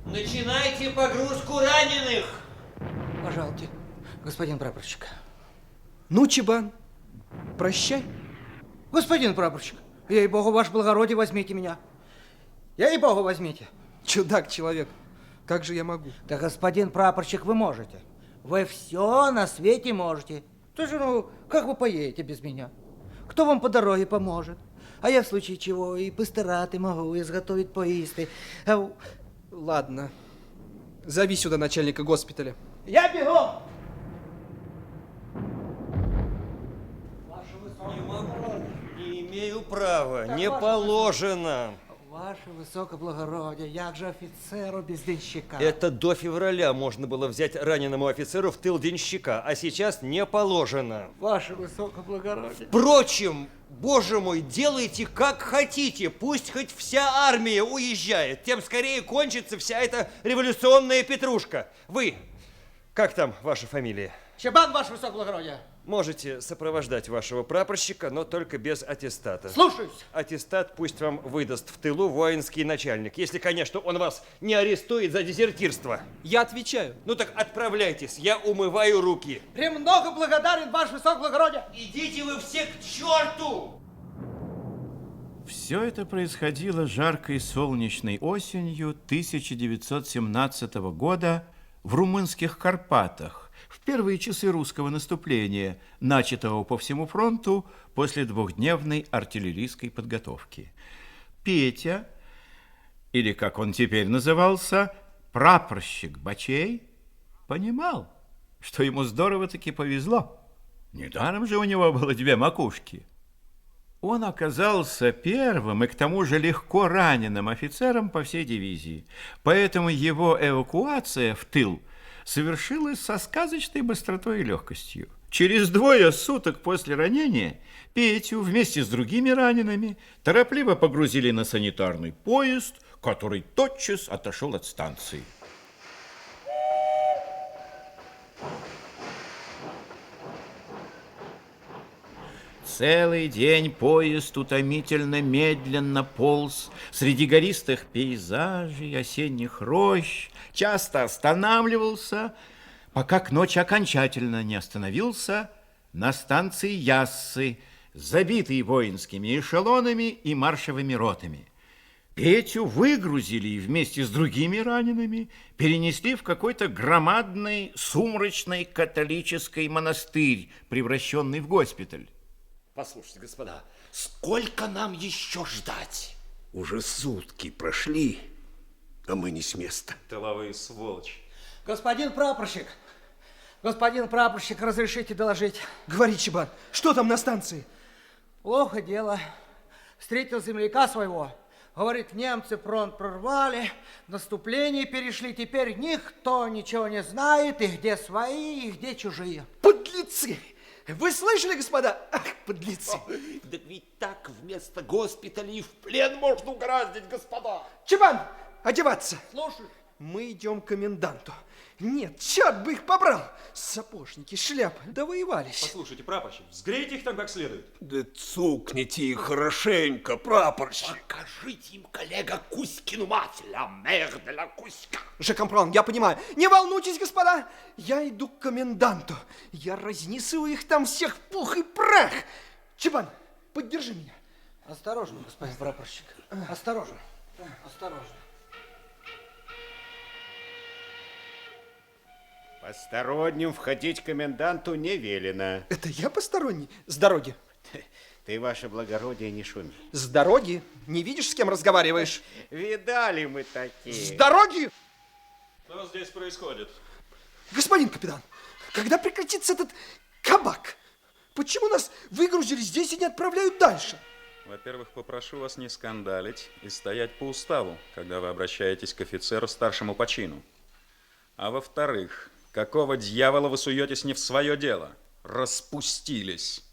Начинайте погрузку раненых! Пожалуйте, господин прапорщик. Ну, Чебан, прощай. Господин прапорщик, ей-богу, ваше благородие, возьмите меня. Ей-богу, возьмите. Чудак человек, как же я могу? Да, господин прапорщик, вы можете. Вы все на свете можете. То же, ну, как вы поедете без меня? Кто вам по дороге поможет? А я в случае чего и постирать могу, и изготовить поисты. Ладно, зови сюда начальника госпиталя. Я бегом! Не могу, не имею права, не положено. Ваше высокоблагородие, як же офицеру без денщика? Это до февраля можно было взять раненому офицеру в тыл денщика, а сейчас не положено. Ваше высокоблагородие. Впрочем, боже мой, делайте как хотите, пусть хоть вся армия уезжает, тем скорее кончится вся эта революционная петрушка. Вы, как там ваша фамилия? Чебан, ваше высокоблагородие. Можете сопровождать вашего прапорщика, но только без аттестата. Слушаюсь. Аттестат пусть вам выдаст в тылу воинский начальник, если, конечно, он вас не арестует за дезертирство. Я отвечаю. Ну так отправляйтесь, я умываю руки. Премного благодарен, ваше высокоблагородие. Идите вы все к черту! Все это происходило жаркой солнечной осенью 1917 года в румынских Карпатах, в первые часы русского наступления, начатого по всему фронту после двухдневной артиллерийской подготовки. Петя, или как он теперь назывался, прапорщик Бачей, понимал, что ему здорово-таки повезло. Недаром же у него было две макушки. Он оказался первым и к тому же легко раненым офицером по всей дивизии, поэтому его эвакуация в тыл совершилась со сказочной быстротой и легкостью. Через 2 суток после ранения Петю вместе с другими ранеными торопливо погрузили на санитарный поезд, который тотчас отошел от станции. Целый день поезд утомительно медленно полз среди гористых пейзажей, осенних рощ, часто останавливался, пока к ночи окончательно не остановился на станции Яссы, забитой воинскими эшелонами и маршевыми ротами. Петю выгрузили и вместе с другими ранеными перенесли в какой-то громадный сумрачный католический монастырь, превращенный в госпиталь. Послушайте, господа, сколько нам еще ждать? Уже сутки прошли, а мы не с места. Тыловые сволочи. Господин прапорщик, разрешите доложить? Говори, Чебан, что там на станции? Плохо дело. Встретил земляка своего. Говорит, немцы фронт прорвали, в наступление перешли, теперь никто ничего не знает, и где свои, и где чужие. Подлецы! Вы слышали, господа? Ах, подлецы! Да ведь так вместо госпиталей в плен можно угораздить, господа. Чебан, одеваться! Слушай. Мы идем к коменданту. Нет, черт бы их побрал! Сапожники, шляпы, довоевались. Послушайте, прапорщик, сгрейте их там как следует. Да цукните их хорошенько, прапорщик. Покажите им, коллега, Кузькину мать, ля мэр де ла Кузька. Же Кампрон, я понимаю. Не волнуйтесь, господа, я иду к коменданту. Я разнесу их там всех в пух и прах. Чебан, поддержи меня. Осторожно, господин прапорщик. Осторожно. Осторожно. Посторонним входить коменданту не велено. Это я посторонний? С дороги. Ты, ваше благородие, не шуми. С дороги? Не видишь, с кем разговариваешь? Видали мы такие. С дороги? Что здесь происходит? Господин капитан, когда прекратится этот кабак? почему нас выгрузили здесь и не отправляют дальше? Во-первых, попрошу вас не скандалить и стоять по уставу, когда вы обращаетесь к офицеру старшему по чину. А во-вторых, какого дьявола вы суетесь не в свое дело? Распустились.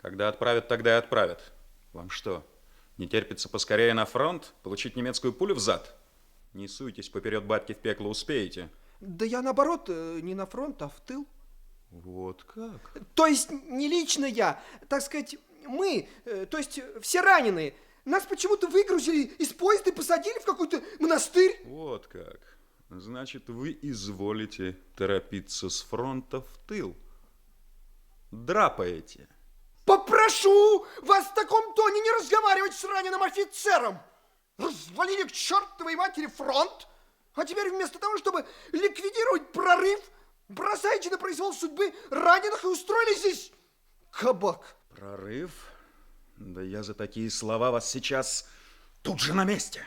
Когда отправят, тогда и отправят. Вам что, не терпится поскорее на фронт, получить немецкую пулю в зад? Не суйтесь поперед батьки в пекло, успеете. Да я, наоборот, не на фронт, а в тыл. Вот как? То есть не лично я, так сказать, мы, то есть все раненые. Нас почему-то выгрузили из поезда и посадили в какой-то монастырь. Вот как. Значит, вы изволите торопиться с фронта в тыл. Драпаете. Попрошу вас в таком тоне не разговаривать с раненым офицером. Развалили к чертовой матери фронт, а теперь вместо того, чтобы ликвидировать прорыв, бросаете на произвол судьбы раненых и устроили здесь кабак. Прорыв? Да я за такие слова вас сейчас тут же на месте.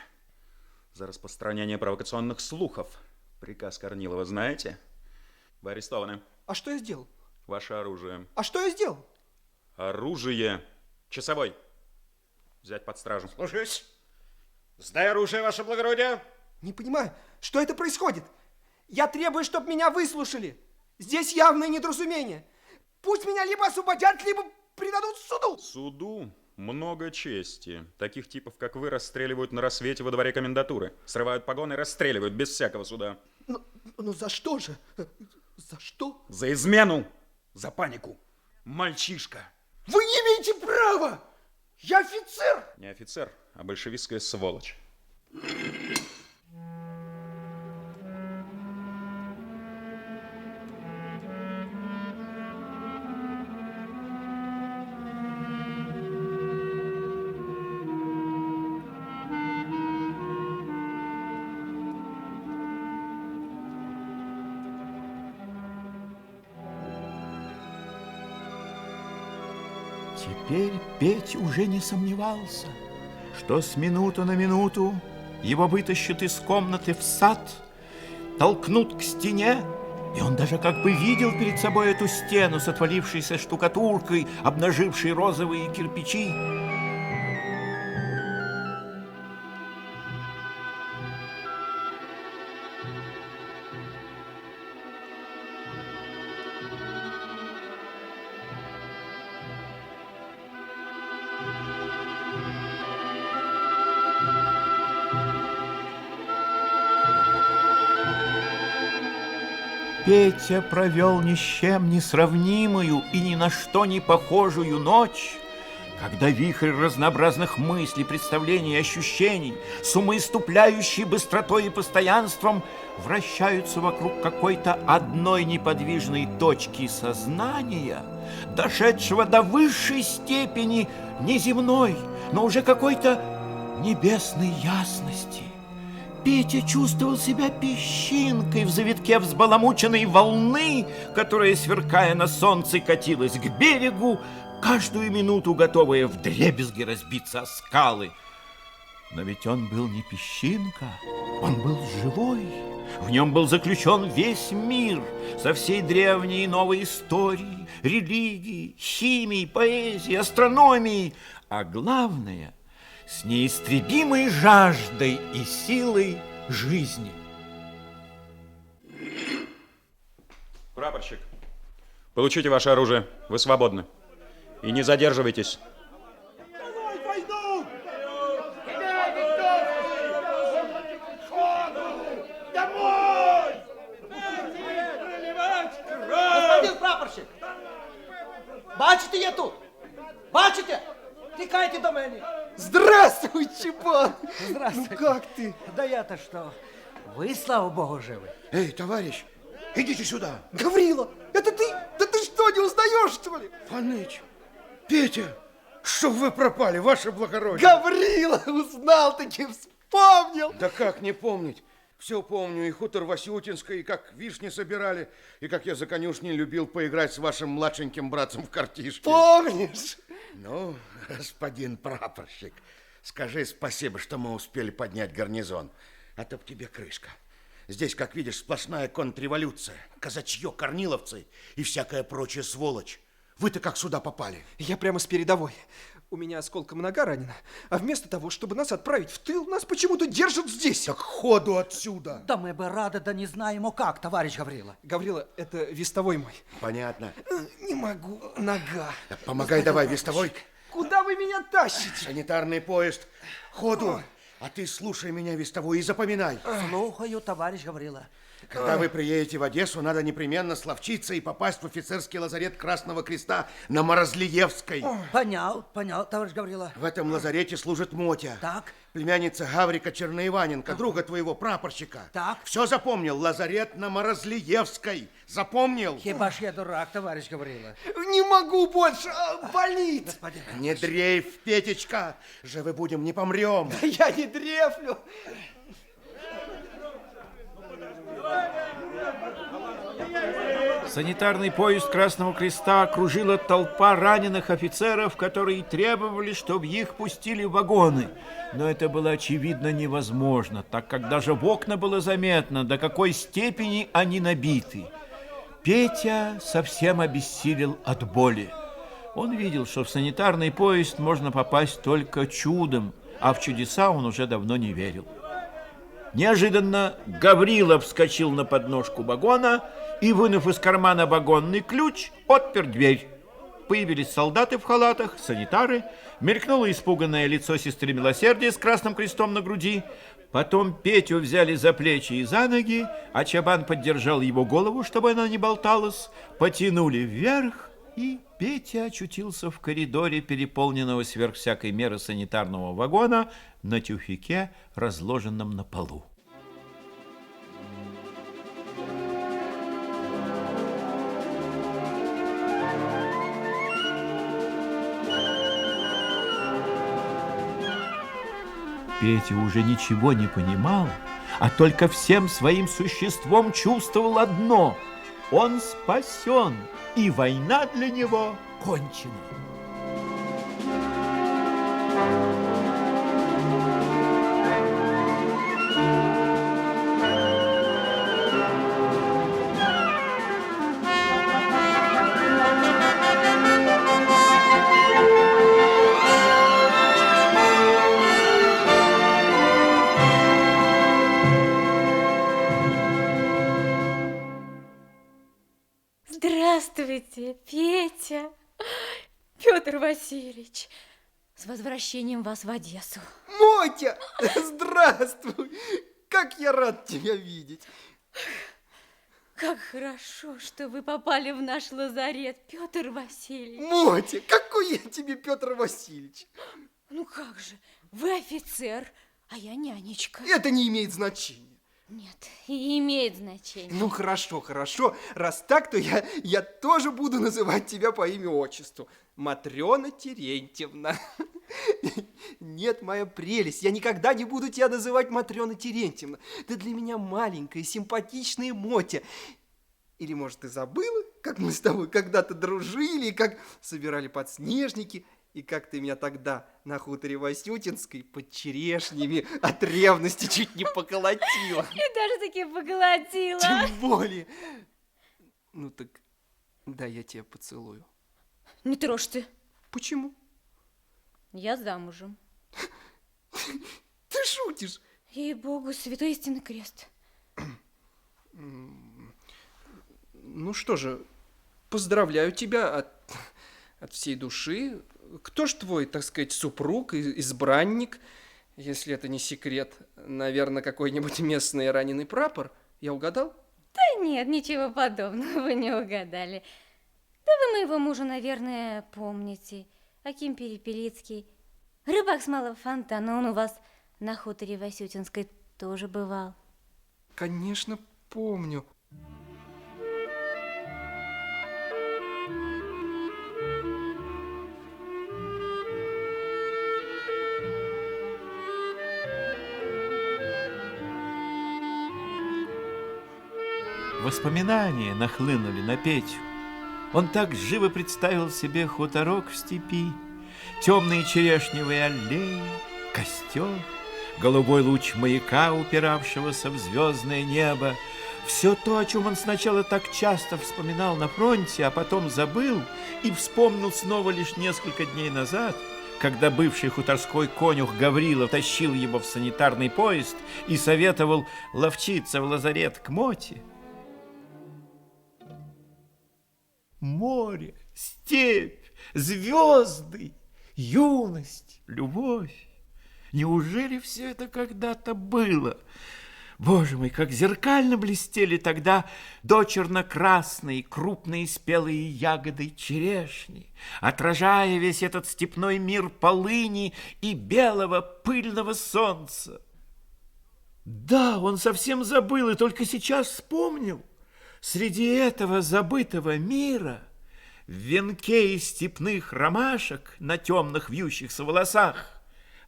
За распространение провокационных слухов. Приказ Корнилова знаете? Вы арестованы. А что я сделал? Ваше оружие. А что я сделал? Оружие. Часовой. Взять под стражу. Слушаюсь. Сдай оружие, ваше благородие. Не понимаю, что это происходит? Я требую, чтобы меня выслушали. Здесь явное недоразумение. Пусть меня либо освободят, либо предадут суду. Суду много чести. Таких типов, как вы, расстреливают на рассвете во дворе комендатуры. Срывают погоны и расстреливают без всякого суда. Но за что же? За что? За измену. За панику. Мальчишка. Вы не имеете права! Я офицер! Не офицер, а большевистская сволочь. Теперь Петя уже не сомневался, что с минуты на минуту его вытащат из комнаты в сад, толкнут к стене, и он даже как бы видел перед собой эту стену с отвалившейся штукатуркой, обнажившей розовые кирпичи. Петя провел ни с чем не сравнимую и ни на что не похожую ночь, когда вихрь разнообразных мыслей, представлений и ощущений с умоиступляющей быстротой и постоянством вращаются вокруг какой-то одной неподвижной точки сознания, дошедшего до высшей степени неземной, но уже какой-то небесной ясности. Петя чувствовал себя песчинкой в завитке взбаламученной волны, которая, сверкая на солнце, катилась к берегу, каждую минуту готовая вдребезги разбиться о скалы. Но ведь он был не песчинка, он был живой. В нем был заключен весь мир со всей древней и новой историей, религией, химией, поэзией, астрономией, а главное — с неистребимой жаждой и силой жизни. Прапорщик, получите ваше оружие. Вы свободны. И не задерживайтесь. Господин прапорщик! Бачите, я тут! Бачите? Тікайте до мене! Здравствуй, Чебан! Здравствуй. Ну как ты? Да я-то что? Вы, слава богу, живы. Эй, товарищ, идите сюда. Гаврила, это ты? Да ты что, не узнаешь, что ли? Паныч, Петя, что вы пропали, ваше благородие? Гаврила, узнал таки, вспомнил. Да как не помнить? Все помню, и хутор Васютинской, и как вишни собирали, и как я за конюшней любил поиграть с вашим младшеньким братцем в картишки. Помнишь? Ну, господин прапорщик, скажи спасибо, что мы успели поднять гарнизон, а то б тебе крышка. Здесь, как видишь, сплошная контрреволюция, казачье, корниловцы и всякая прочая сволочь. Вы-то как сюда попали? Я прямо с передовой. У меня осколком нога ранена. А вместо того, чтобы нас отправить в тыл, нас почему-то держат здесь. Так ходу отсюда. Да мы бы рады, да не знаем, как, товарищ Гаврила. Гаврила, это вестовой мой. Понятно. Не могу, нога. Так помогай давай, вестовой. Куда вы меня тащите? Санитарный поезд. Ходу. А ты слушай меня, вестовой, и запоминай. Слухаю, товарищ Гаврила. Когда вы приедете в Одессу, надо непременно словчиться и попасть в офицерский лазарет Красного Креста на Морозлиевской. Понял, товарищ Гаврила. В этом лазарете служит Мотя. Так. Племянница Гаврика Черноиваненко, друга твоего прапорщика. Так. Все запомнил. Лазарет на Морозлиевской. Запомнил? Хиба ж я дурак, товарищ Гаврила. Не могу больше, болит. Господин. Не дрейф, Петечка. Живы будем, не помрем. Я не дрефлю. Санитарный поезд Красного Креста окружила толпа раненых офицеров, которые требовали, чтобы их пустили в вагоны. Но это было очевидно невозможно, так как даже в окна было заметно, до какой степени они набиты. Петя совсем обессилел от боли. Он видел, что в санитарный поезд можно попасть только чудом, а в чудеса он уже давно не верил. Неожиданно Гаврила вскочил на подножку вагона и, вынув из кармана вагонный ключ, отпер дверь. Появились солдаты в халатах, санитары, мелькнуло испуганное лицо сестры Милосердия с красным крестом на груди. Потом Петю взяли за плечи и за ноги, а Чабан поддержал его голову, чтобы она не болталась, потянули вверх, и Петя очутился в коридоре переполненного сверх всякой меры санитарного вагона на тюфяке, разложенном на полу. Петя уже ничего не понимал, а только всем своим существом чувствовал одно – он спасен, и война для него кончена. Здравствуйте, Петя, Петр Васильевич. С возвращением вас в Одессу. Мотя, здравствуй. Как я рад тебя видеть. Как хорошо, что вы попали в наш лазарет, Петр Васильевич. Мотя, какой я тебе Петр Васильевич? Ну как же, вы офицер, а я нянечка. Это не имеет значения. Нет, и имеет значение. Ну, хорошо, хорошо. Раз так, то я тоже буду называть тебя по имени-отчеству. Матрена Терентьевна. Нет, моя прелесть, я никогда не буду тебя называть Матрена Терентьевна. Ты для меня маленькая, симпатичная Мотя. Или, может, ты забыла, как мы с тобой когда-то дружили, и как собирали подснежники, и как ты меня тогда на хуторе Васютинской под черешнями от ревности чуть не поколотила. И даже таки поколотила. Тем более. Ну так, да, я тебя поцелую. Не трожь ты. Почему? Я замужем. Ты шутишь? Ей-богу, святой истинный крест. Ну что же, поздравляю тебя от всей души. Кто ж твой, так сказать, супруг, избранник, если это не секрет? Наверное, какой-нибудь местный раненый прапор? Я угадал? Да нет, ничего подобного, вы не угадали. Да вы моего мужа, наверное, помните. Аким Перепелицкий. Рыбак с Малого Фонтана, он у вас на хуторе Васютинской тоже бывал. Конечно, помню. Воспоминания нахлынули на Петю. Он так живо представил себе хуторок в степи, темные черешневые аллеи, костер, голубой луч маяка, упиравшегося в звездное небо, Все то, о чем он сначала так часто вспоминал на фронте, а потом забыл и вспомнил снова лишь несколько дней назад, когда бывший хуторской конюх Гаврила тащил его в санитарный поезд и советовал ловчиться в лазарет к Моте. Море, степь, звезды, юность, любовь. Неужели все это когда-то было? Боже мой, как зеркально блестели тогда дочерно-красные, крупные спелые ягоды черешни, отражая весь этот степной мир полыни и белого пыльного солнца. Да, он совсем забыл и только сейчас вспомнил. Среди этого забытого мира в венке из степных ромашек на темных вьющихся волосах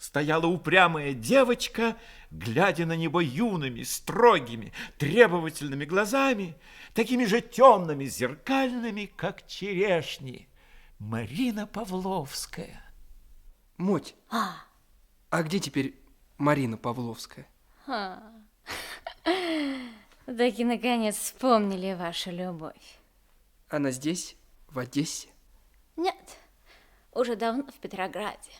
стояла упрямая девочка, глядя на него юными, строгими, требовательными глазами, такими же темными, зеркальными, как черешни. Марина Павловская. Моть, а где теперь Марина Павловская? Таки, наконец, вспомнили вашу любовь. Она здесь, в Одессе? Нет, уже давно в Петрограде.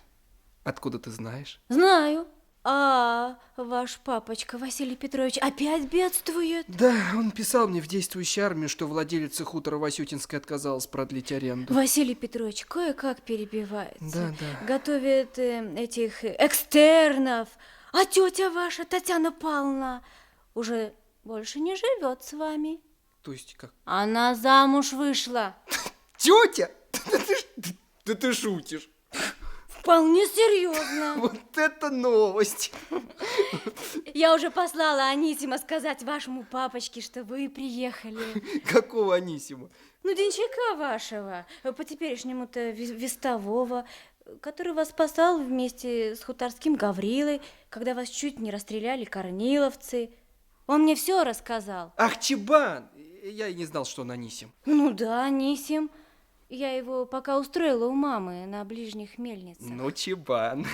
Откуда ты знаешь? Знаю. А ваш папочка Василий Петрович опять бедствует? Да, он писал мне в действующей армии, что владелица хутора Васютинской отказалась продлить аренду. Василий Петрович кое-как перебивается. Да. Готовит этих экстернов. А тетя ваша, Татьяна Павловна, уже больше не живет с вами. То есть как? Она замуж вышла. Тетя? Да ты шутишь. Вполне серьезно. Вот это новость. Я уже послала Анисима сказать вашему папочке, что вы приехали. Какого Анисима? Ну, денщика вашего, по-теперешнему-то вестового, который вас спасал вместе с хуторским Гаврилой, когда вас чуть не расстреляли корниловцы. Он мне все рассказал. Ах, Чебан! Я и не знал, что он Анисим. Ну да, Анисим. Я его пока устроила у мамы на ближних мельницах. Ну, Чебан,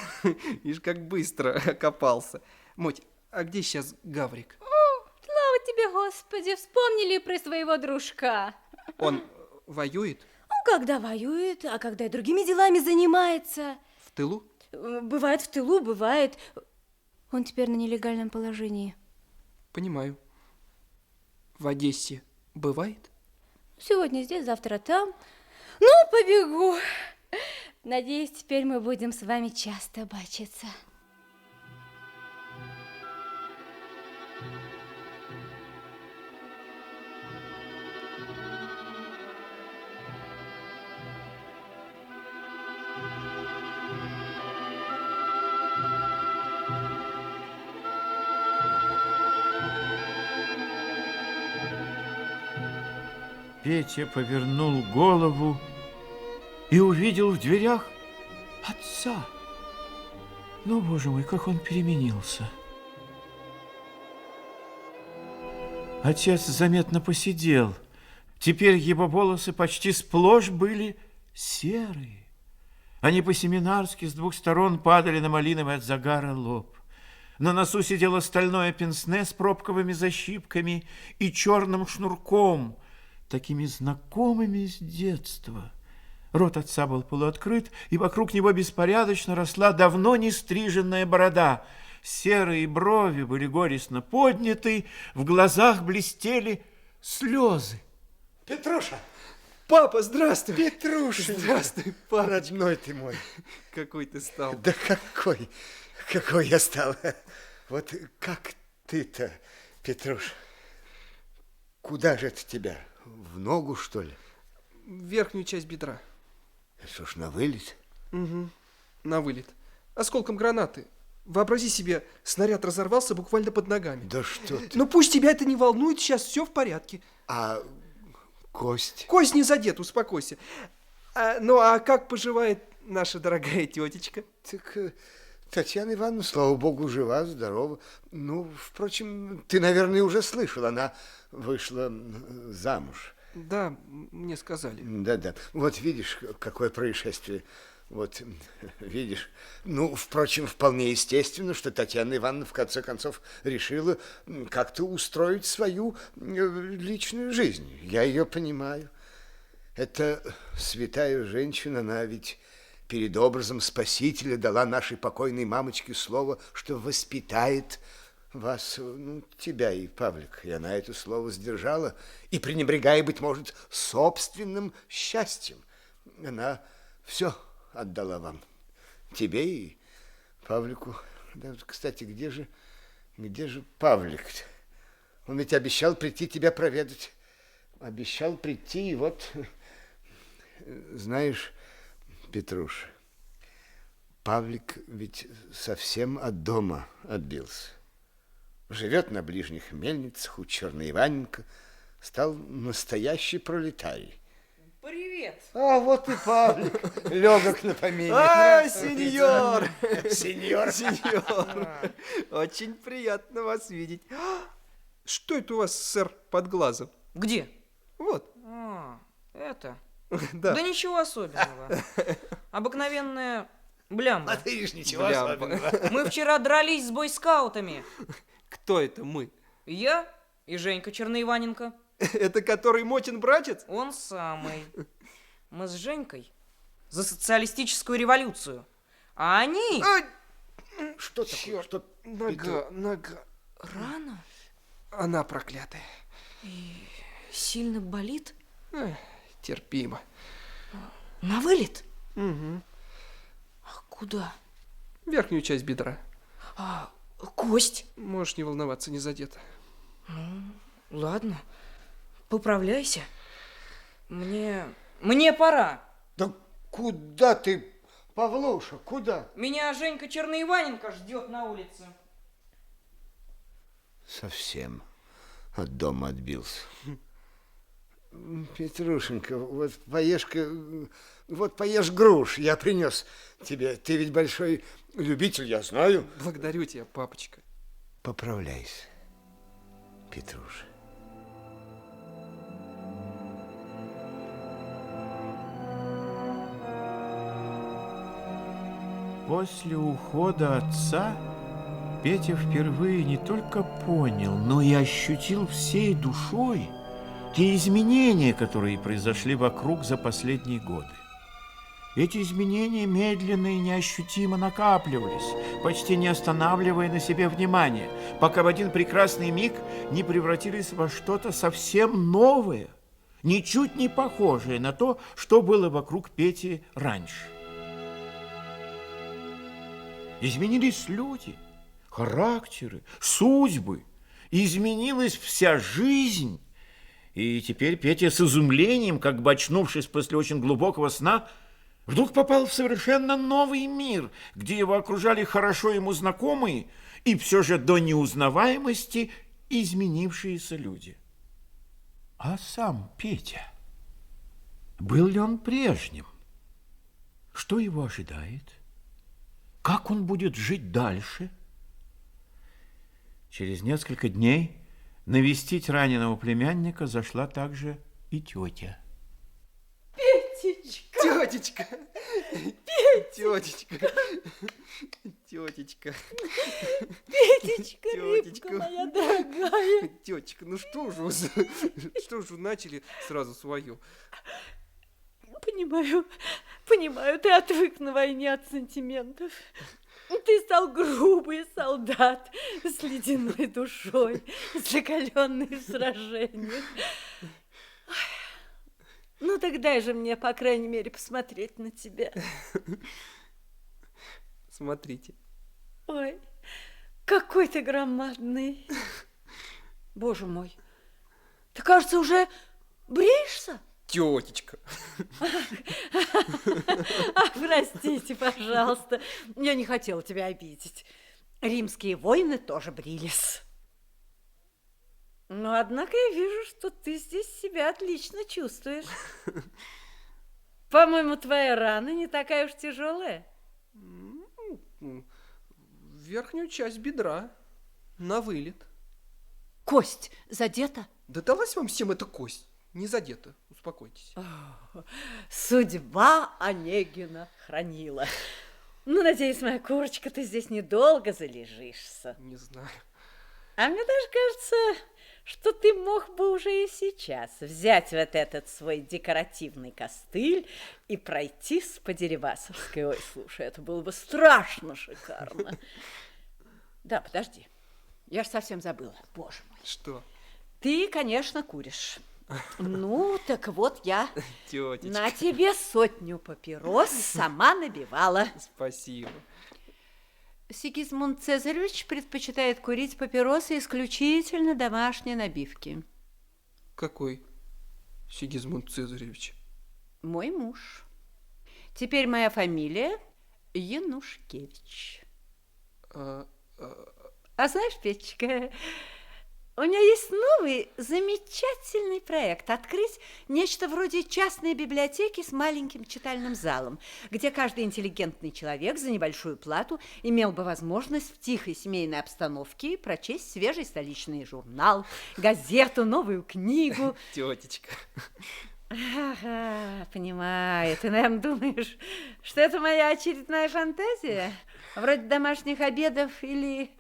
видишь, как быстро окопался. Моть, а где сейчас Гаврик? Слава тебе, Господи, вспомнили про своего дружка. Он воюет? Он когда воюет, а когда и другими делами занимается. В тылу? Бывает в тылу, бывает. Он теперь на нелегальном положении. Понимаю. В Одессе бывает? Сегодня здесь, завтра там. Ну, побегу. Надеюсь, теперь мы будем с вами часто бачиться. Петя повернул голову и увидел в дверях отца. Ну, боже мой, как он переменился. Отец заметно посидел. Теперь его волосы почти сплошь были серые. Они по-семинарски с двух сторон падали на малиновый от загара лоб. На носу сидело стальное пенсне с пробковыми защипками и черным шнурком, такими знакомыми с детства. Рот отца был полуоткрыт, и вокруг него беспорядочно росла давно не стриженная борода. Серые брови были горестно подняты, в глазах блестели слезы. Петруша! Папа, здравствуй! Петруша! Здравствуй, папа! Родной ты мой! Какой ты стал! Да какой я стал! Вот как ты-то, Петруш? Куда же это тебя? В ногу, что ли? Верхнюю часть бедра. Что ж, на вылет? Угу, на вылет. Осколком гранаты. Вообрази себе, снаряд разорвался буквально под ногами. Да что ты? Ну пусть тебя это не волнует, сейчас все в порядке. А кость? Кость не задет, успокойся. А как поживает наша дорогая тетечка? Так Татьяна Ивановна, слава богу, жива, здорова. Ну, впрочем, ты, наверное, уже слышал, она вышла замуж. Да, мне сказали. Да. Вот видишь, какое происшествие. Вот, видишь, ну, впрочем, вполне естественно, что Татьяна Ивановна в конце концов решила как-то устроить свою личную жизнь. Я ее понимаю. Это святая женщина, она ведь перед образом Спасителя дала нашей покойной мамочке слово, что воспитает вас, ну, тебя и Павлик. И она это слово сдержала, и, пренебрегая, быть может, собственным счастьем, она все отдала вам, тебе и Павлику. Да, кстати, где же Павлик? Он ведь обещал прийти тебя проведать. Обещал прийти, и вот, знаешь, Петруш, Павлик ведь совсем от дома отбился. Живет на ближних мельницах у Черноиваненко, стал настоящий пролетарий. Привет. А вот и Павлик, легок на помине. А, сеньор! Сеньор. Сеньор! Очень приятно вас видеть. Что это у вас, сэр, под глазом? Где? Вот. Это? Да. Да ничего особенного. Обыкновенная блямба. А ты видишь, ничего Блямба. особенного. Мы вчера дрались с бойскаутами. Кто это мы? Я и Женька Черноиваненко. Это который Мотин братец? Он самый. Мы с Женькой за социалистическую революцию. А они... Что такое? Что? Нога. Рано? Она проклятая. Сильно болит? Терпимо. На вылет? Угу. А куда? Верхнюю часть бедра. Кость? Можешь не волноваться, не задета. Ладно. Поправляйся. Мне пора. Да куда ты, Павлуша, куда? Меня Женька Черноиваненко ждет на улице. Совсем от дома отбился. Петрушенька, вот поешь груш, я принес тебе. Ты ведь большой любитель, я знаю. Благодарю тебя, папочка. Поправляйся, Петруша. После ухода отца Петя впервые не только понял, но и ощутил всей душой те изменения, которые произошли вокруг за последние годы. Эти изменения медленно и неощутимо накапливались, почти не останавливая на себе внимание, пока в один прекрасный миг не превратились во что-то совсем новое, ничуть не похожее на то, что было вокруг Пети раньше. Изменились люди, характеры, судьбы, изменилась вся жизнь. И теперь Петя с изумлением, как бы очнувшись после очень глубокого сна, вдруг попал в совершенно новый мир, где его окружали хорошо ему знакомые и все же до неузнаваемости изменившиеся люди. А сам Петя, был ли он прежним? Что его ожидает? Как он будет жить дальше? Через несколько дней навестить раненого племянника зашла также и тетя. Петечка! Тетечка! Тетечка! Тетечка! Петечка, Тетечка. рыбка моя дорогая! Тетечка, ну что же вы начали сразу свою? Понимаю, ты отвык на войне от сантиментов. Ты стал грубый солдат с ледяной душой, закаленный в сражениях. Ну, так дай же мне, по крайней мере, посмотреть на тебя. Смотрите. Ой, какой ты громадный. Боже мой, ты, кажется, уже бреешься? Тетечка. Простите, пожалуйста, я не хотела тебя обидеть. Римские воины тоже брились. Но, однако, я вижу, что ты здесь себя отлично чувствуешь. По-моему, твоя рана не такая уж тяжелая. Верхнюю часть бедра на вылет. Кость задета? Да далась вам всем эта кость. не задето, успокойтесь. Судьба Онегина хранила. Ну, надеюсь, моя курочка, ты здесь недолго залежишься. Не знаю. А мне даже кажется, что ты мог бы уже и сейчас взять вот этот свой декоративный костыль и пройтись по Дерибасовской. Ой, слушай, это было бы страшно шикарно. Да, подожди, я же совсем забыла, боже мой. Что? Ты, конечно, куришь. Ну, так вот я Тетечка. на тебе 100 папирос сама набивала. Спасибо. Сигизмунд Цезаревич предпочитает курить папиросы исключительно домашней набивки. Какой Сигизмунд Цезаревич? Мой муж. Теперь моя фамилия Янушкевич. А знаешь, Петечка, у меня есть новый замечательный проект. Открыть нечто вроде частной библиотеки с маленьким читальным залом, где каждый интеллигентный человек за небольшую плату имел бы возможность в тихой семейной обстановке прочесть свежий столичный журнал, газету, новую книгу. Тетечка. Ага, понимаю. Ты, наверное, думаешь, что это моя очередная фантазия? Вроде домашних обедов или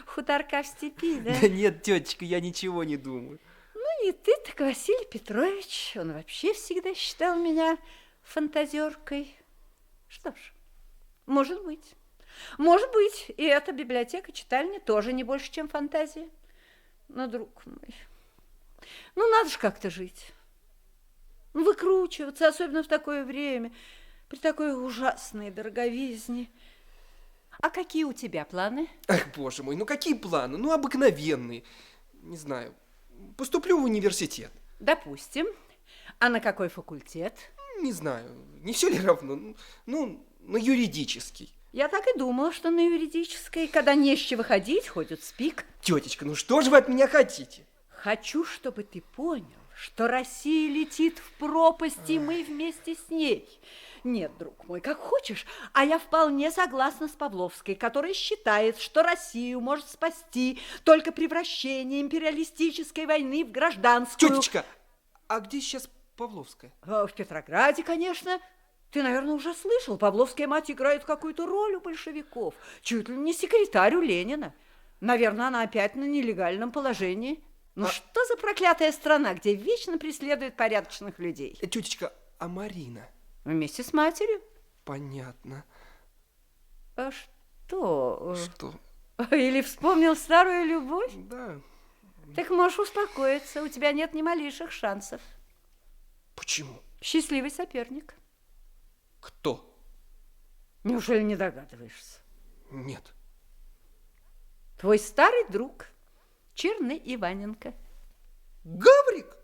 хуторка в степи, да? Да нет, тетечка, я ничего не думаю. Ну, не ты, так Василий Петрович. Он вообще всегда считал меня фантазеркой. Что ж, может быть. Может быть, и эта библиотека-читальня тоже не больше, чем фантазия. Но, друг мой, ну, надо же как-то жить. Выкручиваться, особенно в такое время, при такой ужасной дороговизне. А какие у тебя планы? Ах, боже мой, ну какие планы? Ну, обыкновенные. Не знаю, поступлю в университет. Допустим. А на какой факультет? Не знаю, не все ли равно? Ну, на юридический. Я так и думала, что на юридической, когда не с чего ходить, ходят спик. Тетечка, ну что же вы от меня хотите? Хочу, чтобы ты понял, что Россия летит в пропасть, и мы вместе с ней. Нет, друг мой, как хочешь, а я вполне согласна с Павловской, которая считает, что Россию может спасти только превращение империалистической войны в гражданскую. Тетечка, а где сейчас Павловская? В Петрограде, конечно. Ты, наверное, уже слышал, Павловская мать играет какую-то роль у большевиков, чуть ли не секретарь у Ленина. Наверное, она опять на нелегальном положении. Ну что за проклятая страна, где вечно преследуют порядочных людей? Тетечка, а Марина? Вместе с матерью. Понятно. А что? Что? Или вспомнил старую любовь? Да. Так можешь успокоиться, у тебя нет ни малейших шансов. Почему? Счастливый соперник. Кто? Неужели не догадываешься? Нет. Твой старый друг, Черный Иваненко. Гаврик?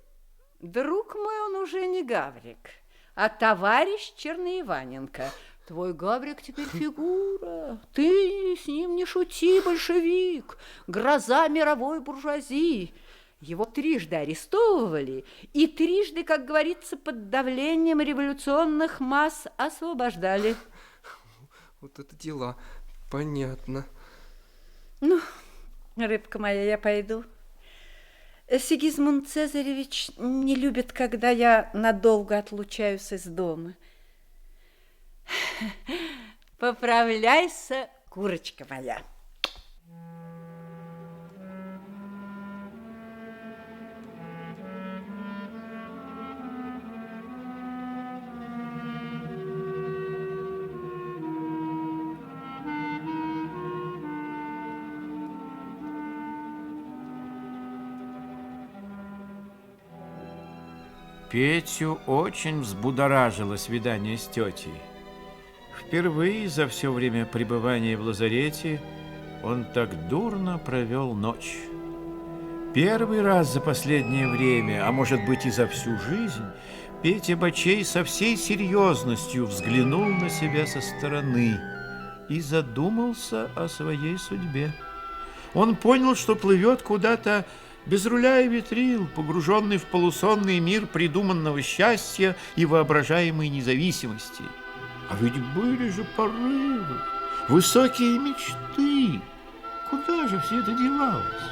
Друг мой, он уже не Гаврик, а товарищ Черный Иваненко. Твой Гаврик теперь фигура. Ты с ним не шути, большевик. Гроза мировой буржуазии. Его трижды арестовывали и трижды, как говорится, под давлением революционных масс освобождали. Вот это дела. Понятно. Ну, рыбка моя, я пойду. Сигизмунд Цезаревич не любит, когда я надолго отлучаюсь из дома. Поправляйся, курочка моя. Петю очень взбудоражило свидание с тетей. Впервые за все время пребывания в лазарете он так дурно провел ночь. Первый раз за последнее время, а может быть и за всю жизнь, Петя Бочей со всей серьезностью взглянул на себя со стороны и задумался о своей судьбе. Он понял, что плывет куда-то без руля и ветрил, погруженный в полусонный мир придуманного счастья и воображаемой независимости. А ведь были же порывы, высокие мечты. Куда же все это девалось?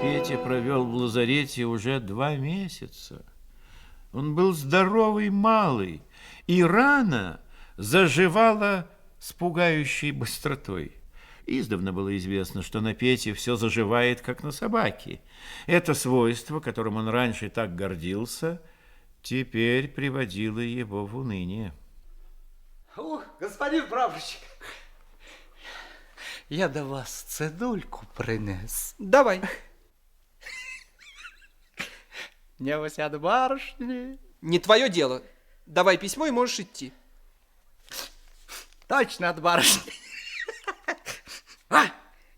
Петя провел в лазарете уже 2 месяца. Он был здоровый малый, и рана заживала с пугающей быстротой. Издавна было известно, что на Пете все заживает, как на собаке. Это свойство, которым он раньше так гордился, теперь приводило его в уныние. Господин прапорщик, я до вас цедульку принес. Давай. Небось от барышни. Не твое дело. Давай письмо и можешь идти. Точно от барышни.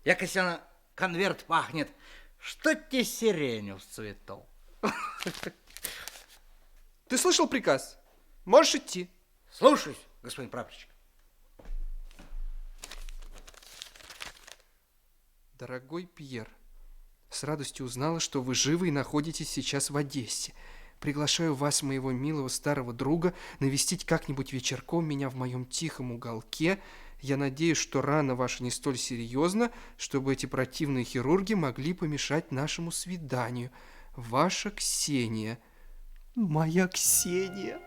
Якось она конверт пахнет. Что те сиренью цветов? Ты слышал приказ? Можешь идти. Слушаюсь, господин прапорщик. Дорогой Пьер, с радостью узнала, что вы живы и находитесь сейчас в Одессе. Приглашаю вас, моего милого старого друга, навестить как-нибудь вечерком меня в моем тихом уголке. Я надеюсь, что рана ваша не столь серьезна, чтобы эти противные хирурги могли помешать нашему свиданию. Ваша Ксения. Моя Ксения.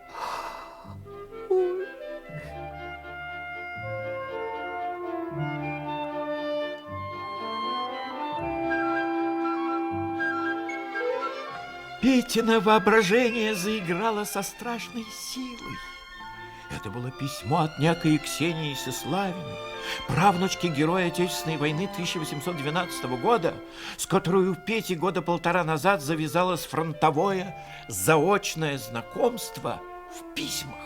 Петина воображение заиграло со страшной силой. Это было письмо от некой Ксении Сеславиной, правнучки героя Отечественной войны 1812 года, с которой у Пети года 1,5 назад завязалось фронтовое заочное знакомство в письмах.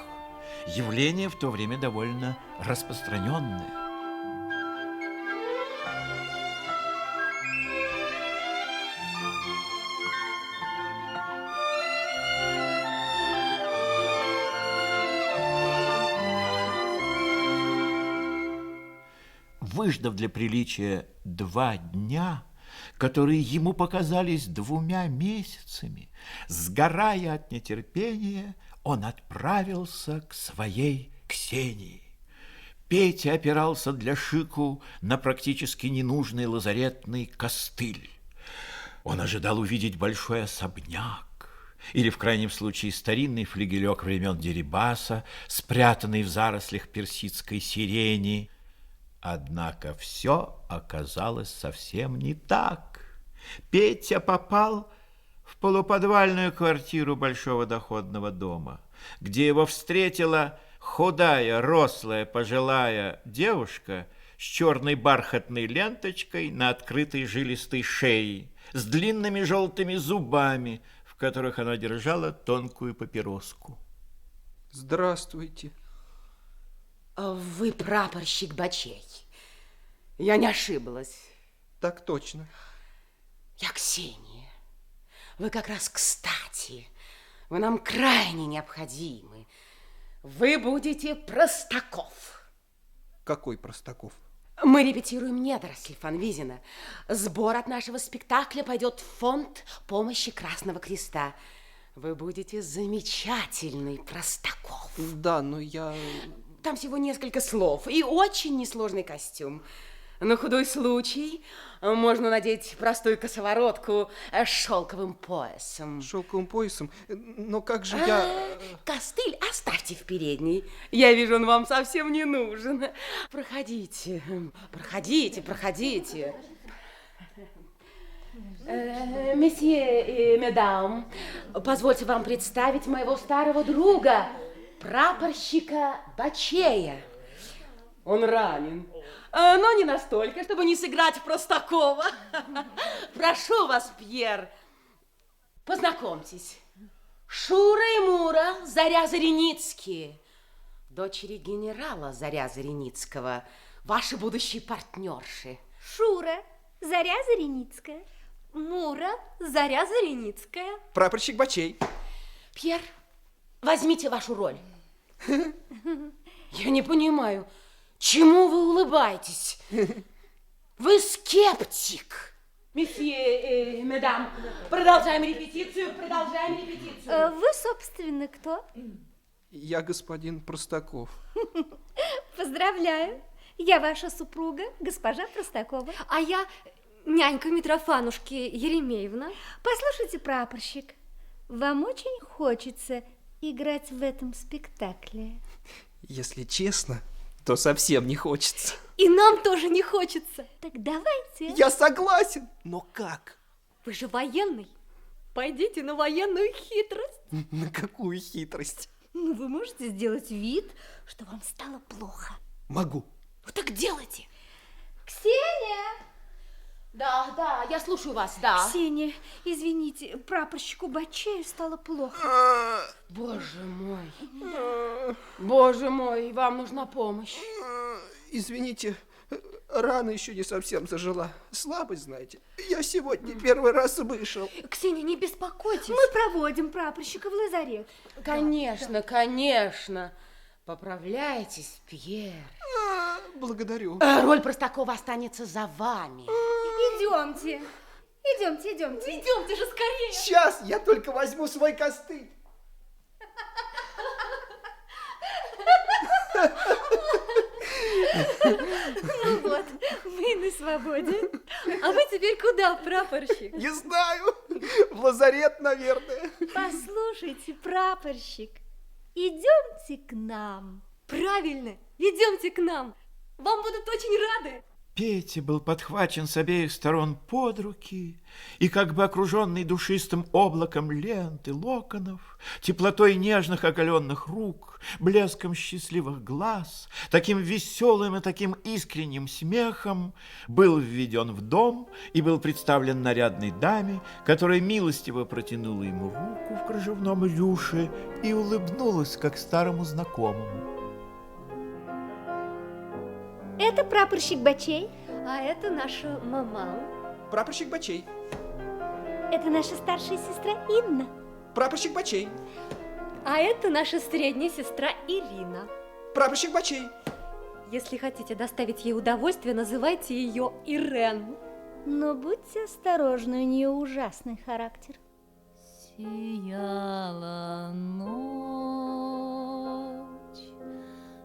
Явление в то время довольно распространенное. Выждав для приличия 2 дня, которые ему показались 2 месяцами, сгорая от нетерпения, он отправился к своей Ксении. Петя опирался для шику на практически ненужный лазаретный костыль. Он ожидал увидеть большой особняк или, в крайнем случае, старинный флигелек времен Дерибаса, спрятанный в зарослях персидской сирени. Однако все оказалось совсем не так. Петя попал в полуподвальную квартиру большого доходного дома, где его встретила худая, рослая, пожилая девушка с черной бархатной ленточкой на открытой жилистой шее, с длинными желтыми зубами, в которых она держала тонкую папироску. Здравствуйте. Вы прапорщик Бачей. Я не ошиблась. Так точно. Я Ксения. Вы как раз кстати. Вы нам крайне необходимы. Вы будете Простаков. Какой Простаков? Мы репетируем «Недоросль» Фанвизина. Сбор от нашего спектакля пойдет в фонд помощи Красного Креста. Вы будете замечательный Простаков. Да, но я... Там всего несколько слов и очень несложный костюм. На худой случай можно надеть простую косоворотку с шелковым поясом. Шелковым поясом? Но как же я... Костыль оставьте в передней. Я вижу, он вам совсем не нужен. Проходите, проходите, проходите. Месье и медам, позвольте вам представить моего старого друга, прапорщика Бачея. Он ранен, но не настолько, чтобы не сыграть в Простакова. Прошу вас, Пьер, познакомьтесь. Шура и Мура Заря-Зареницкие, дочери генерала Заря-Зареницкого, ваши будущие партнерши. Шура Заря-Зареницкая, Мура Заря-Зареницкая. Прапорщик Бачей. Пьер, возьмите вашу роль. Я не понимаю, чему вы улыбаетесь? Вы скептик. Месье, медам, продолжаем репетицию, продолжаем репетицию. Вы, собственно, кто? Я господин Простаков. Поздравляю. Я ваша супруга, госпожа Простакова. А я нянька Митрофанушки Еремеевна. Послушайте, прапорщик, вам очень хочется играть в этом спектакле? Если честно, то совсем не хочется. И нам тоже не хочется. Так давайте. Я согласен. Но как? Вы же военный. Пойдите на военную хитрость. На какую хитрость? Ну, вы можете сделать вид, что вам стало плохо. Могу. Ну так делайте. Ксения! Да, я слушаю вас, да. Ксения, извините, прапорщику Бачею стало плохо. Боже мой, вам нужна помощь. Извините, рана еще не совсем зажила. Слабость, знаете. Я сегодня первый раз вышел. Ксения, не беспокойтесь. Мы проводим прапорщика в лазарет. Конечно. Поправляйтесь, Пьер. Благодарю. Роль Простакова останется за вами. Идемте. Идемте же скорее. Сейчас я только возьму свой костыль. Ну вот, мы на свободе. А вы теперь куда, прапорщик? Не знаю. В лазарет, наверное. Послушайте, прапорщик, идемте к нам. Правильно, идемте к нам. Вам будут очень рады. Петя был подхвачен с обеих сторон под руки и, как бы окруженный душистым облаком ленты, локонов, теплотой нежных оголенных рук, блеском счастливых глаз, таким веселым и таким искренним смехом, был введен в дом и был представлен нарядной даме, которая милостиво протянула ему руку в кружевном рюше и улыбнулась, как старому знакомому. Это прапорщик Бачей, а это наша мама. Прапорщик Бачей. Это наша старшая сестра Инна. Прапорщик Бачей. А это наша средняя сестра Ирина. Прапорщик Бачей. Если хотите доставить ей удовольствие, называйте ее Ирен. Но будьте осторожны, у нее ужасный характер. Сияла ночь,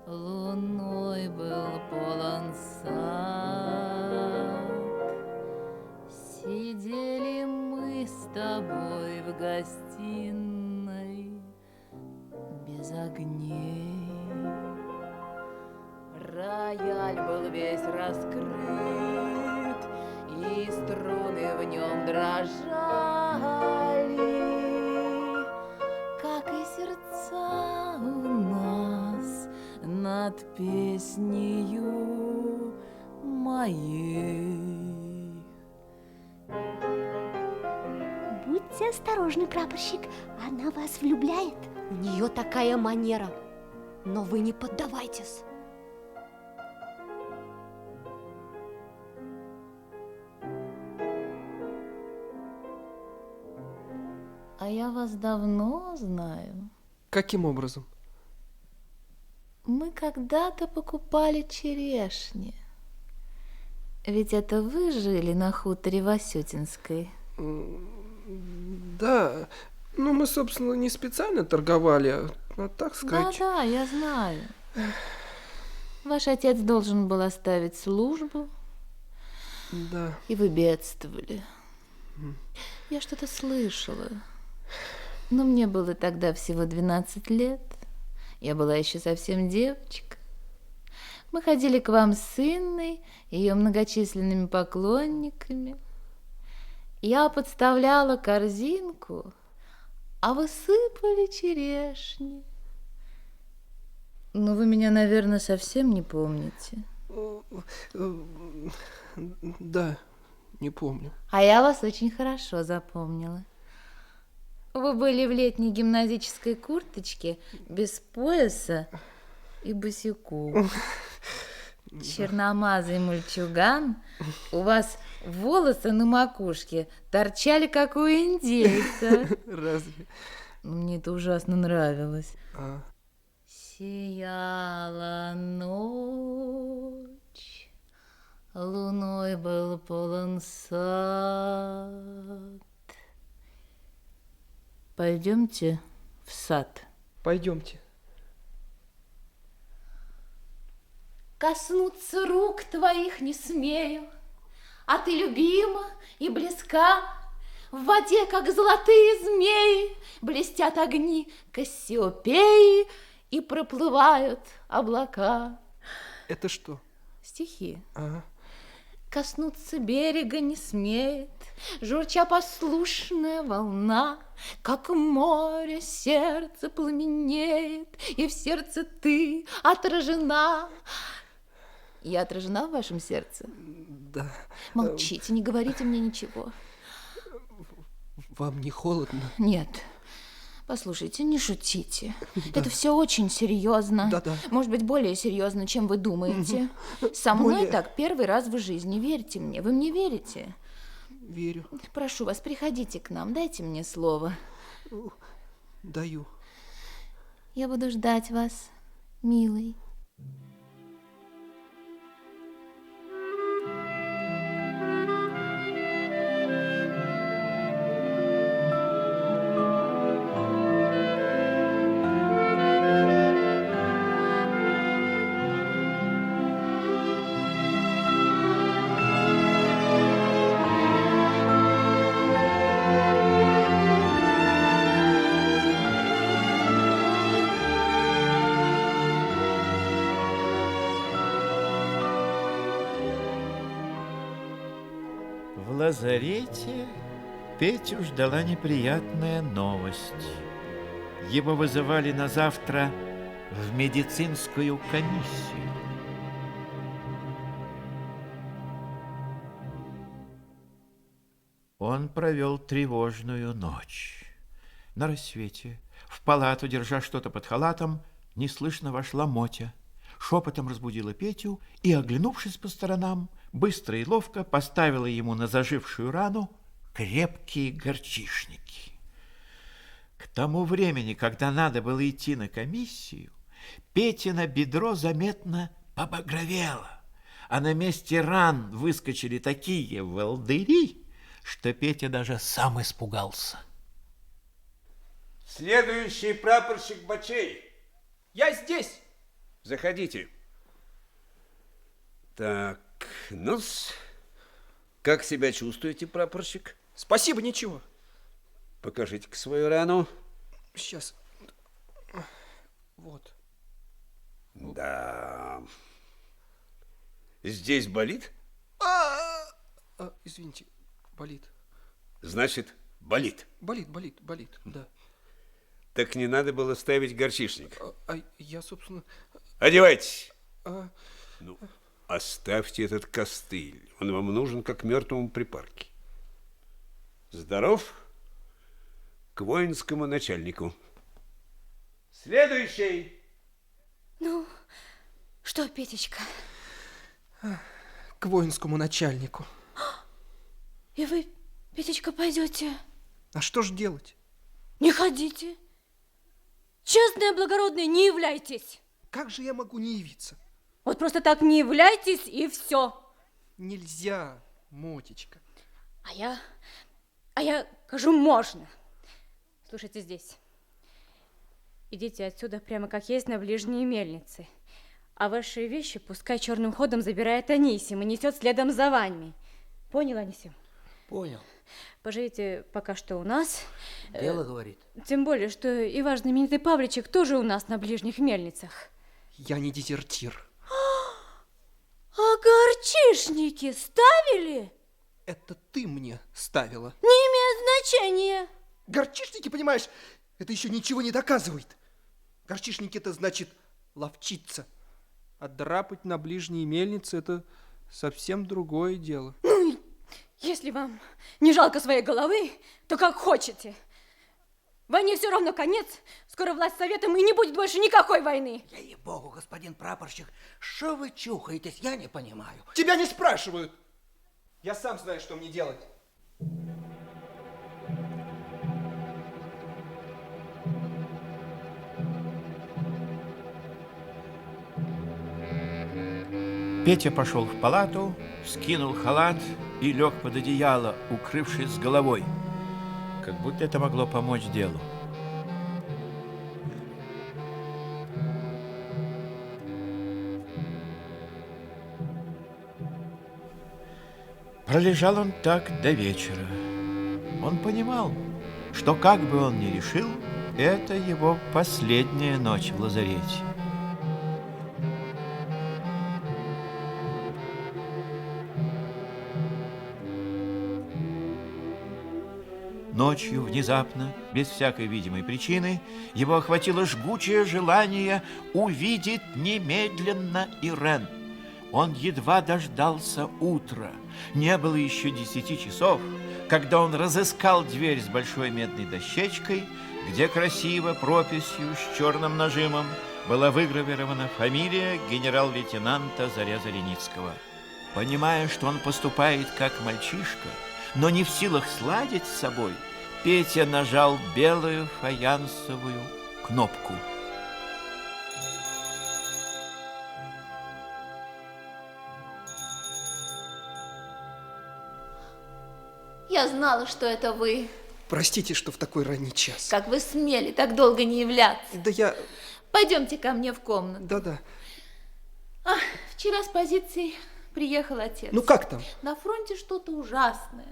луной был полон сад. Сидели мы с тобой в гостиной без огней. Рояль был весь раскрыт, и струны в нем дрожали, как и сердца у нас над песнею моей. Будьте осторожны, прапорщик, она вас влюбляет. У нее такая манера, но вы не поддавайтесь. А я вас давно знаю. Каким образом? Мы когда-то покупали черешни. Ведь это вы жили на хуторе Васютинской? Да. Ну, мы, собственно, не специально торговали, а так сказать. Да, я знаю. Ваш отец должен был оставить службу. Да. И вы бедствовали. Я что-то слышала. Но мне было тогда всего 12 лет. Я была еще совсем девочка. Мы ходили к вам с Инной, ее многочисленными поклонниками. Я подставляла корзинку, а вы сыпали черешни. Ну, вы меня, наверное, совсем не помните. Да, не помню. А я вас очень хорошо запомнила. Вы были в летней гимназической курточке, без пояса и босику. Черномазый мальчуган, у вас волосы на макушке торчали, как у индейца. Разве? Мне это ужасно нравилось. А. Сияла ночь, луной был полон сад. Пойдемте в сад. Пойдемте. Коснуться рук твоих не смею, А ты любима и близка, в воде, как золотые змеи, блестят огни Кассиопеи и проплывают облака. Это что? Стихи. Ага. Коснуться берега не смеет, журча послушная волна, как море сердце пламенеет, и в сердце ты отражена. Я отражена в вашем сердце? Да. Молчите, не говорите мне ничего. Вам не холодно? Нет. Послушайте, не шутите. Да. Это все очень серьезно. Да-да. Может быть, более серьезно, чем вы думаете. Со мной Более... так первый раз в жизни. Верьте мне. Вы мне верите? Верю. Прошу вас, приходите к нам. Дайте мне слово. Даю. Я буду ждать вас, милый. В лазарете Петю ждала неприятная новость. Его вызывали на завтра в медицинскую комиссию. Он провел тревожную ночь. На рассвете в палату, держа что-то под халатом, неслышно вошла Мотя. Шепотом разбудила Петю и, оглянувшись по сторонам, быстро и ловко поставила ему на зажившую рану крепкие горчишники. К тому времени, когда надо было идти на комиссию, Петино бедро заметно побагровело, а на месте ран выскочили такие волдыри, что Петя даже сам испугался. Следующий прапорщик Бачей. Я здесь. Заходите. Так, ну-с, как себя чувствуете, прапорщик? Спасибо, ничего. Покажите-ка свою рану. Сейчас. Вот. Да. Здесь болит? Извините, болит. Значит, болит. Болит, да. Так не надо было ставить горчишник. Я, собственно... Одевайтесь. Ну, оставьте этот костыль. Он вам нужен как мертвому припарке. Здоров? К воинскому начальнику. Следующий. Ну, что, Петечка? К воинскому начальнику. И вы, Петечка, пойдете? А что ж делать? Не ходите. Честные, благородные, не являйтесь. Как же я могу не явиться? Вот просто так не являйтесь, и все. Нельзя, Мотечка. А я кажу, можно. Слушайте здесь. Идите отсюда прямо как есть на ближние мельницы. А ваши вещи пускай черным ходом забирает Анисим и несет следом за вами. Понял, Анисим? Понял. Поживите пока что у нас. Дело говорит. Тем более, что и ваш знаменитый Павличек тоже у нас на ближних мельницах. Я не дезертир. А горчишники ставили? Это ты мне ставила. Не имеет значения. Горчишники, понимаешь, это еще ничего не доказывает. Горчишники это значит ловчиться. А драпать на ближние мельницы это совсем другое дело. Ну, если вам не жалко своей головы, то как хотите. Войне все равно конец. Скоро власть советом, и не будет больше никакой войны. Ей-богу, господин прапорщик, что вы чухаетесь, я не понимаю. Тебя не спрашивают. Я сам знаю, что мне делать. Петя пошел в палату, скинул халат и лег под одеяло, укрывшись с головой, как будто это могло помочь делу. Пролежал он так до вечера. Он понимал, что как бы он ни решил, это его последняя ночь в лазарете. Ночью, внезапно, без всякой видимой причины, его охватило жгучее желание увидеть немедленно Ирен. Он едва дождался утра. Не было еще 10 часов, когда он разыскал дверь с большой медной дощечкой, где красиво прописью с черным нажимом была выгравирована фамилия генерал-лейтенанта Заря-Зареницкого. Понимая, что он поступает как мальчишка, но не в силах сладить с собой, Петя нажал белую фаянсовую кнопку. Я знала, что это вы. Простите, что в такой ранний час. Как вы смели так долго не являться? Да я... Пойдемте ко мне в комнату. Да-да. Вчера с позиции приехал отец. Ну как там? На фронте что-то ужасное.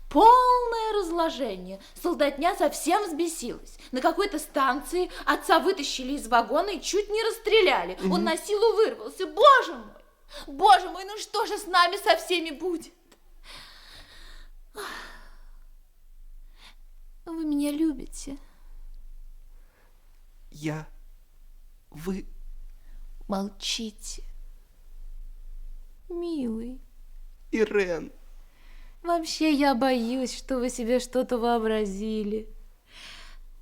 Полное разложение. Солдатня совсем взбесилась. На какой-то станции отца вытащили из вагона и чуть не расстреляли. Он на силу вырвался. Боже мой! Боже мой, ну что же с нами со всеми будет? Вы меня любите? Вы... Молчите. Милый. Ирен. Вообще я боюсь, что вы себе что-то вообразили.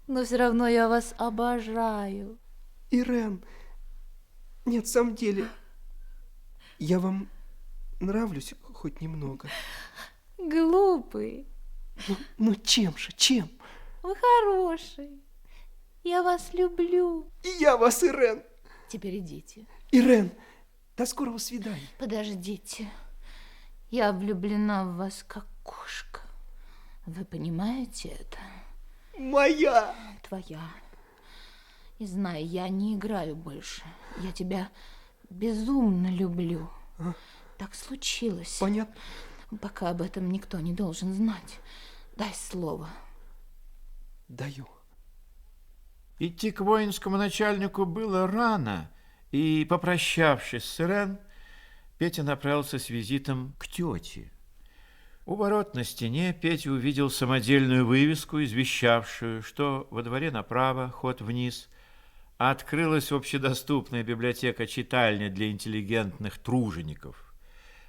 Но все равно я вас обожаю. Ирен. Нет, в самом деле, я вам нравлюсь хоть немного. Глупый. Ну чем же, чем? Вы хороший. Я вас люблю. И я вас, Ирен. Теперь идите. Ирен, до скорого свидания. Подождите. Я влюблена в вас, как кошка. Вы понимаете это? Моя. Твоя. И знай, я не играю больше. Я тебя безумно люблю. Так случилось. Понятно. Пока об этом никто не должен знать. Дай слово. Даю. Идти к воинскому начальнику было рано, и, попрощавшись с Ирен, Петя направился с визитом к тете. У ворот на стене Петя увидел самодельную вывеску, извещавшую, что во дворе направо, ход вниз, открылась общедоступная библиотека-читальня для интеллигентных тружеников.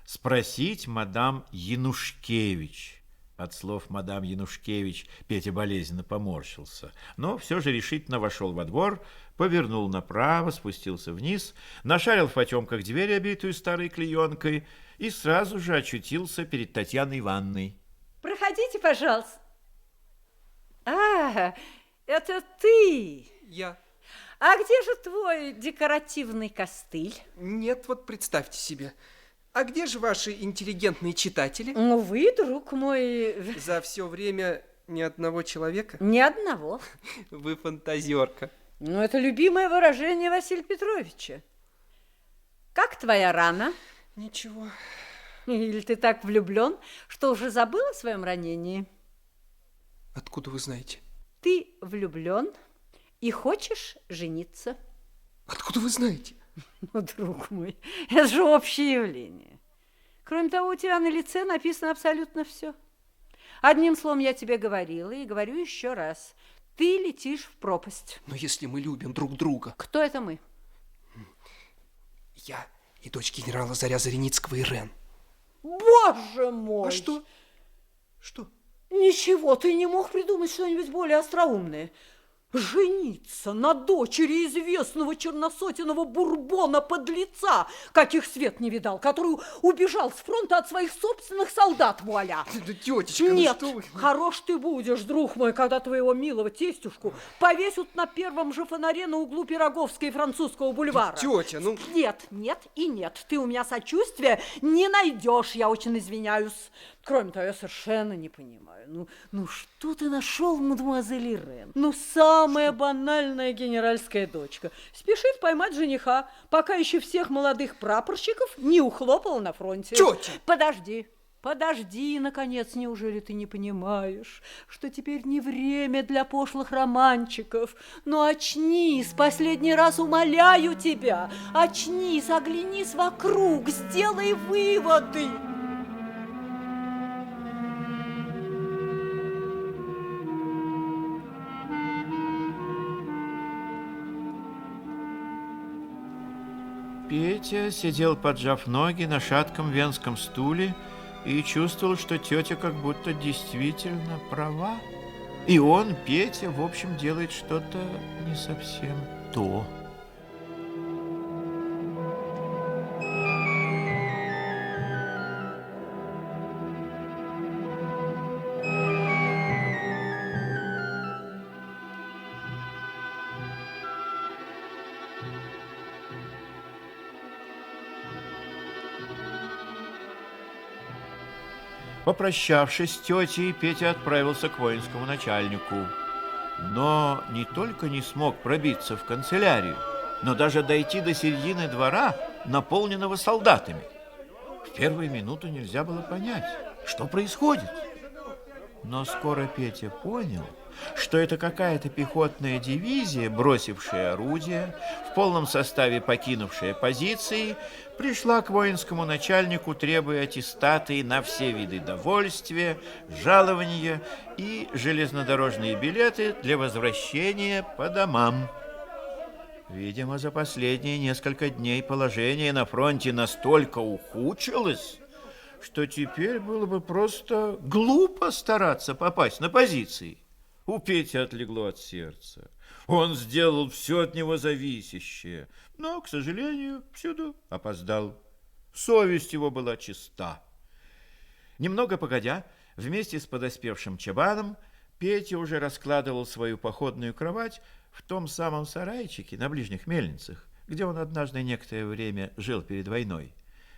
Спросить мадам Янушкевич. От слов мадам Янушкевич Петя болезненно поморщился, но все же решительно вошел во двор, повернул направо, спустился вниз, нашарил в потемках дверь, обитую старой клеенкой, и сразу же очутился перед Татьяной Ивановной. Проходите, пожалуйста. Это ты? Я. А где же твой декоративный костыль? Нет, вот представьте себе. А где же ваши интеллигентные читатели? Ну, вы, друг мой... За все время ни одного человека? Ни одного. Вы фантазерка. Ну, это любимое выражение Василия Петровича. Как твоя рана? Ничего. Или ты так влюблен, что уже забыл о своем ранении? Откуда вы знаете? Ты влюблен и хочешь жениться. Откуда вы знаете? Ну, друг мой, это же общее явление. Кроме того, у тебя на лице написано абсолютно все. Одним словом, я тебе говорила и говорю еще раз. Ты летишь в пропасть. Но если мы любим друг друга... Кто это мы? Я и дочь генерала Заря-Зареницкого Ирен. Боже мой! А что? Что? Ничего, ты не мог придумать что-нибудь более остроумное. Жениться на дочери известного черносотенного бурбона-подлеца, каких свет не видал, который убежал с фронта от своих собственных солдат, вуаля. Да, тетечка, нет, ну что вы... Хорош ты будешь, друг мой, когда твоего милого тестюшку повесят на первом же фонаре на углу Пироговской и Французского бульвара. Тетя, ну... Нет, нет и нет. Ты у меня сочувствия не найдешь, я очень извиняюсь. Кроме того, я совершенно не понимаю. Ну что ты нашел, мадемуазель Ирен? Ну, самая банальная генеральская дочка. Спешит поймать жениха, пока еще всех молодых прапорщиков не ухлопала на фронте. Тетя! Подожди. Подожди, наконец, неужели ты не понимаешь, что теперь не время для пошлых романчиков? Ну, очнись, последний раз умоляю тебя, очнись, оглянись вокруг, сделай выводы. Петя сидел, поджав ноги на шатком венском стуле и чувствовал, что тетя как будто действительно права. И он, Петя, в общем, делает что-то не совсем то. Попрощавшись с тетей, Петя отправился к воинскому начальнику. Но не только не смог пробиться в канцелярию, но даже дойти до середины двора, наполненного солдатами. В первую минуту нельзя было понять, что происходит. Но скоро Петя понял, что это какая-то пехотная дивизия, бросившая орудия, в полном составе покинувшая позиции, пришла к воинскому начальнику, требуя аттестаты на все виды довольствия, жалования и железнодорожные билеты для возвращения по домам. Видимо, за последние несколько дней положение на фронте настолько ухудшилось, что теперь было бы просто глупо стараться попасть на позиции. У Пети отлегло от сердца. Он сделал все от него зависящее, но, к сожалению, всюду опоздал. Совесть его была чиста. Немного погодя, вместе с подоспевшим Чабаном, Петя уже раскладывал свою походную кровать в том самом сарайчике на ближних мельницах, где он однажды некоторое время жил перед войной.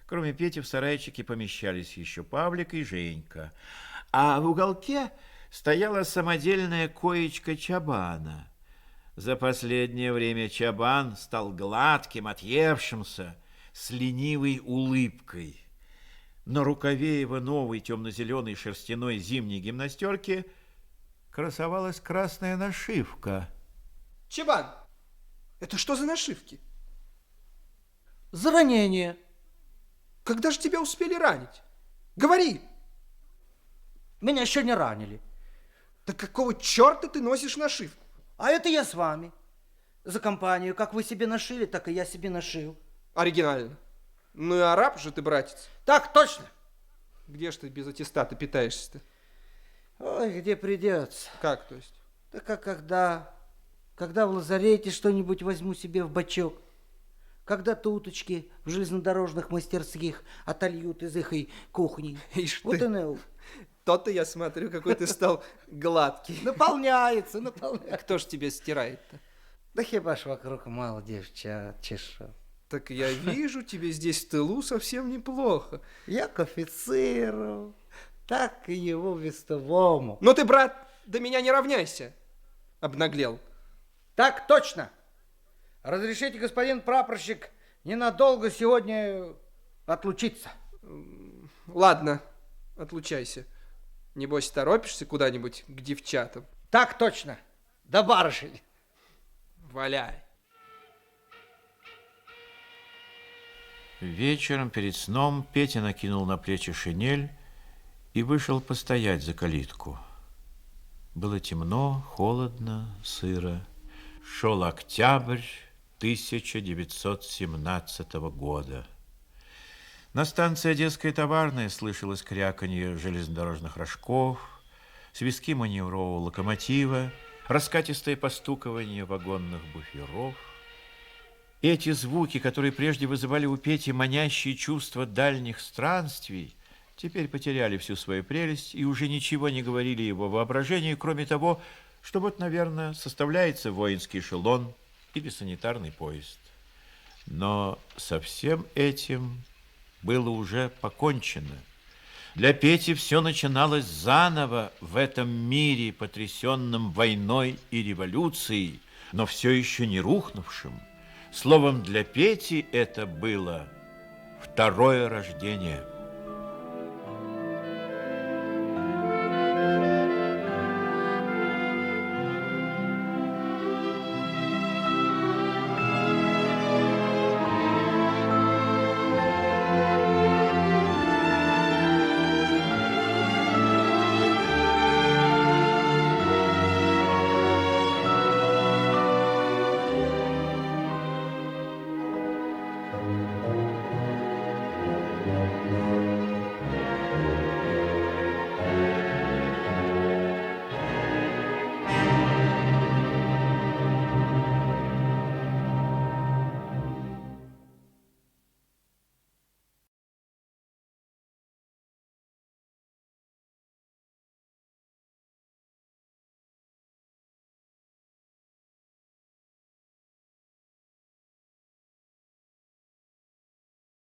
Кроме Пети в сарайчике помещались еще Павлик и Женька, а в уголке стояла самодельная коечка Чабана. За последнее время Чабан стал гладким, отъевшимся, с ленивой улыбкой. На рукаве его новой темно-зеленой шерстяной зимней гимнастерки красовалась красная нашивка. Чабан, это что за нашивки? За ранение. Когда же тебя успели ранить? Говори. Меня еще не ранили. Да какого черта ты носишь нашивку? А это я с вами. За компанию, как вы себе нашили, так и я себе нашил. Оригинально. Ну и араб же ты, братец. Так точно. Где ж ты без аттестата питаешься-то? Ой, где придется. Как, то есть? Да как когда в лазарете что-нибудь возьму себе в бачок, когда туточки в железнодорожных мастерских отольют из их кухни. Ишь вот ты. и То-то я смотрю, какой ты стал гладкий. Наполняется. А кто ж тебе стирает-то? Да хіба ж вокруг мало девчат, чешу. Так я вижу, тебе здесь в тылу совсем неплохо. Я к офицеру, так и его вестовому. Но ты, брат, до меня не равняйся. Обнаглел. Так точно. Разрешите, господин прапорщик, ненадолго сегодня отлучиться. Ладно, отлучайся. Небось, торопишься куда-нибудь к девчатам? Так точно. Да барышень. Валяй. Вечером перед сном Петя накинул на плечи шинель и вышел постоять за калитку. Было темно, холодно, сыро. Шел октябрь 1917 года. На станции Одесская товарная слышалось кряканье железнодорожных рожков, свистки маневрового локомотива, раскатистое постукивание вагонных буферов. Эти звуки, которые прежде вызывали у Пети манящие чувства дальних странствий, теперь потеряли всю свою прелесть и уже ничего не говорили его воображению, кроме того, что вот, наверное, составляется воинский эшелон или санитарный поезд. Но со всем этим было уже покончено. Для Пети все начиналось заново в этом мире, потрясенном войной и революцией, но все еще не рухнувшим. Словом, для Пети это было второе рождение.